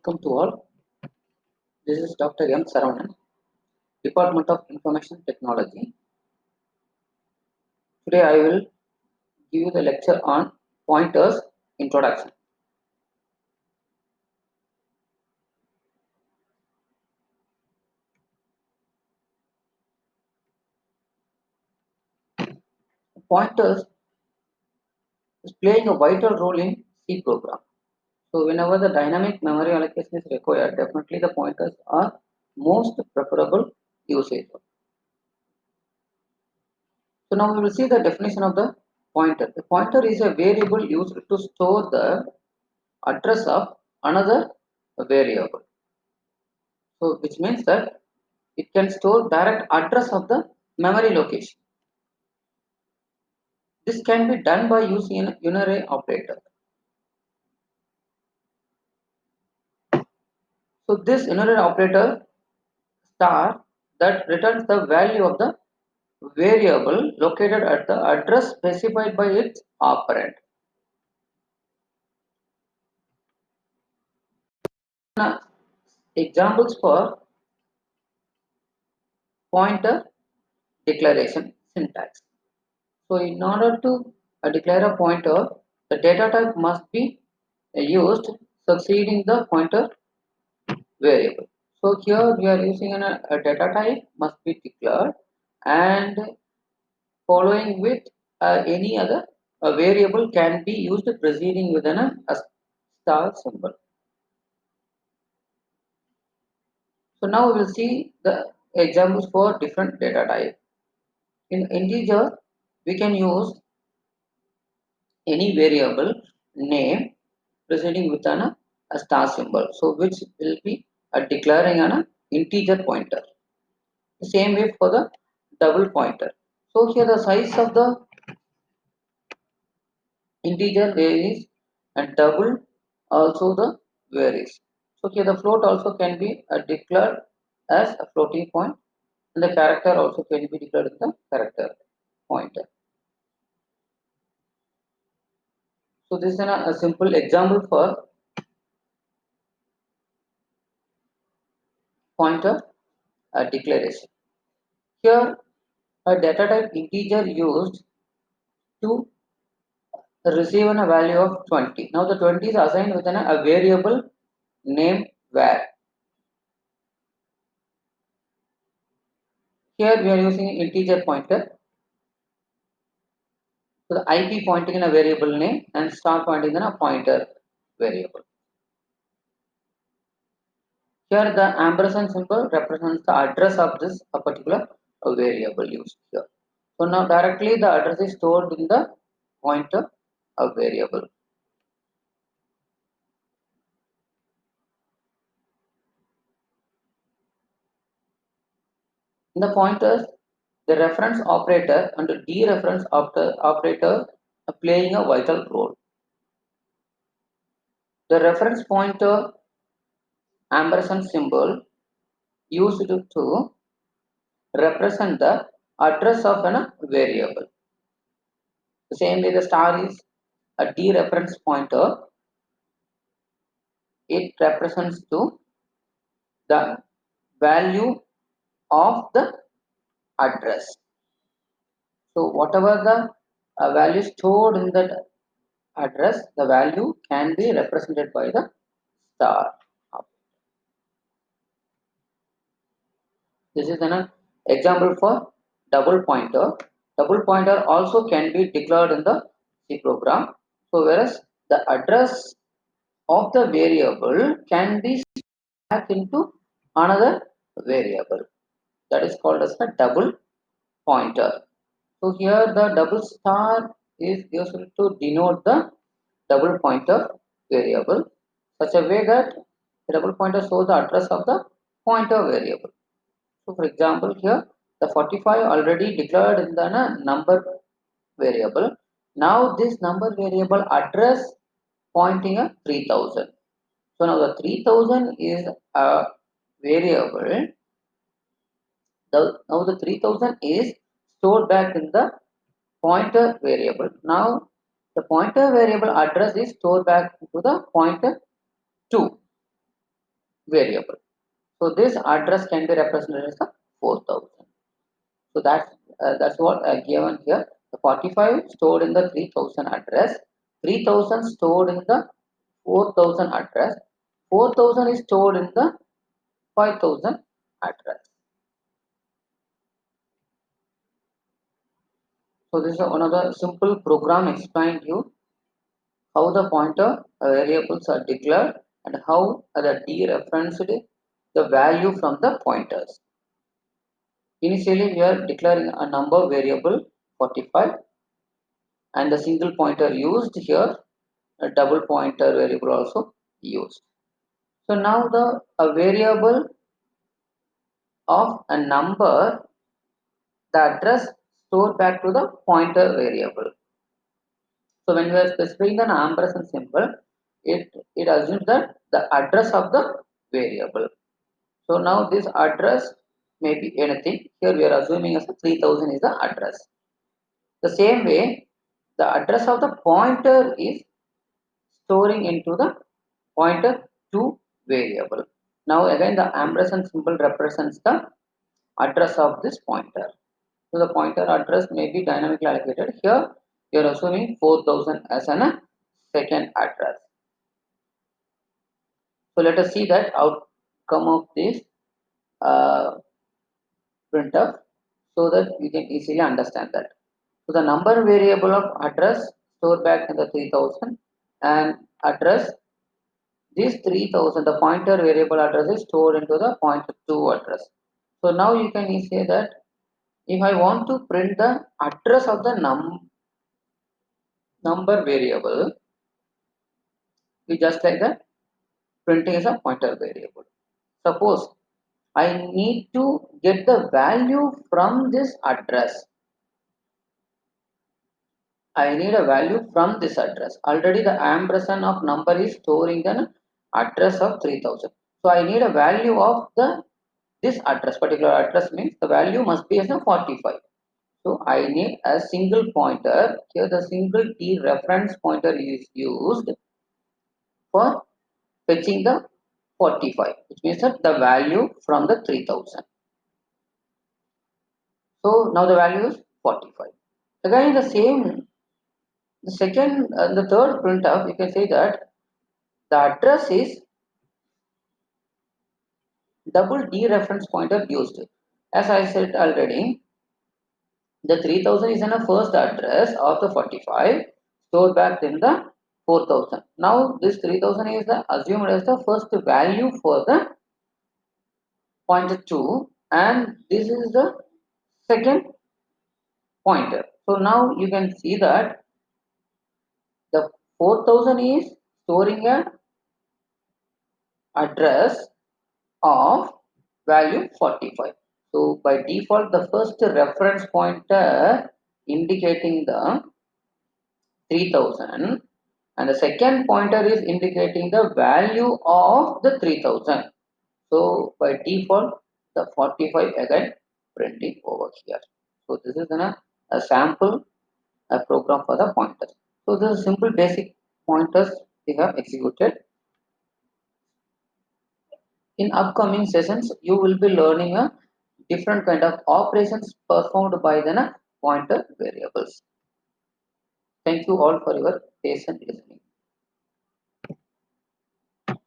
Welcome to all. This is Dr. M. Saravanan, Department of Information Technology. Today I will give you the lecture on pointers introduction. Pointers is playing a vital role in C program. So whenever the dynamic memory allocation is required, definitely the pointers are most preferable usage. So now we will see the definition of the pointer. The pointer is a variable used to store the address of another variable. So which means that it can store direct address of the memory location. This can be done by using an unary operator. So this unary operator star that returns the value of the variable located at the address specified by its operand. Now, examples for pointer declaration syntax. So in order to declare a pointer, the data type must be used succeeding the pointer variable. So here we are using a data type must be declared and following with any other variable can be used preceding within a star symbol. So now we will see the examples for different data type. In integer, we can use any variable name preceding with a star symbol. So which will be declaring an integer pointer. The same way for the double pointer. So here the size of the integer varies and double also the varies. So here the float also can be declared as a floating point and the character also can be declared as the character pointer. So this is a simple example for pointer declaration. Here a data type integer used to receive a value of 20. Now the 20 is assigned within a variable name var. Here we are using integer pointer. So the IP pointing in a variable name and star pointing in a pointer variable. Here the ampersand symbol represents the address of this particular variable used here. So now directly the address is stored in the pointer variable. In the pointers, the reference operator and the dereference operator are playing a vital role. The reference pointer ampersand symbol used to represent the address of a variable. The same way the star is a dereference pointer. It represents to the value of the address. So whatever the value stored in that address, the value can be represented by the star. This is an example for double pointer. Double pointer also can be declared in the C program. So whereas the address of the variable can be back into another variable, that is called as the double pointer. So here the double star is used to denote the double pointer variable such a way that the double pointer shows the address of the pointer variable. So for example here the 45 already declared in the number variable. Now this number variable address pointing at 3000. So now the 3000 is a variable. Now the 3000 is stored back in the pointer variable. Now the pointer variable address is stored back to the pointer 2. variable. So this address can be represented as the 4000. So that's what I given here. The 45 stored in the 3000 address, 3000 stored in the 4000 address, 4000 is stored in the 5000 address. So this is one of the simple program explained you how the pointer variables are declared and how the dereferenced the value from the pointers. Initially, we are declaring a number variable 45 and the single pointer used here, a double pointer variable also used. So now the a variable of a number, the address stored back to the pointer variable. So when we are specifying an ampersand symbol, it assumes that the address of the variable. So now this address may be anything. Here we are assuming as 3000 is the address. The same way, the address of the pointer is storing into the pointer to variable. Now again the ampersand symbol represents the address of this pointer. So the pointer address may be dynamically allocated. Here you are assuming 4000 as an second address. So let us see that outcome of this uh, printf so that you can easily understand that. So the number variable of address stored back in the 3000 and address this 3000 the pointer variable address is stored into the pointer to address. So now you can say that if I want to print the address of the number variable, we just like that printing is a pointer variable. Suppose I need to get the value from this address. I need a value from this address. Already the ampersand of number is storing the address of 3000. So I need a value of the this address. Particular address means the value must be as a 45. So I need a single pointer. Here the single t reference pointer is used for fetching the 45, which means that the value from the 3000. So now the value is 45. Again, the third printf, you can say that the address is double dereference pointer used. As I said already, the 3000 is in a first address of the 45 stored back in the 4000. Now this 3000 is assumed as the first value for the pointer 2 and this is the second pointer. So now you can see that the 4000 is storing a address of value 45. So by default the first reference pointer indicating the 3000 and the second pointer is indicating the value of the 3000. So by default the 45 again printing over here. So this is a sample program for the pointers. So the simple basic pointers we have executed. In upcoming sessions, you will be learning a different kind of operations performed by the pointer variables. Thank you all for your patient listening.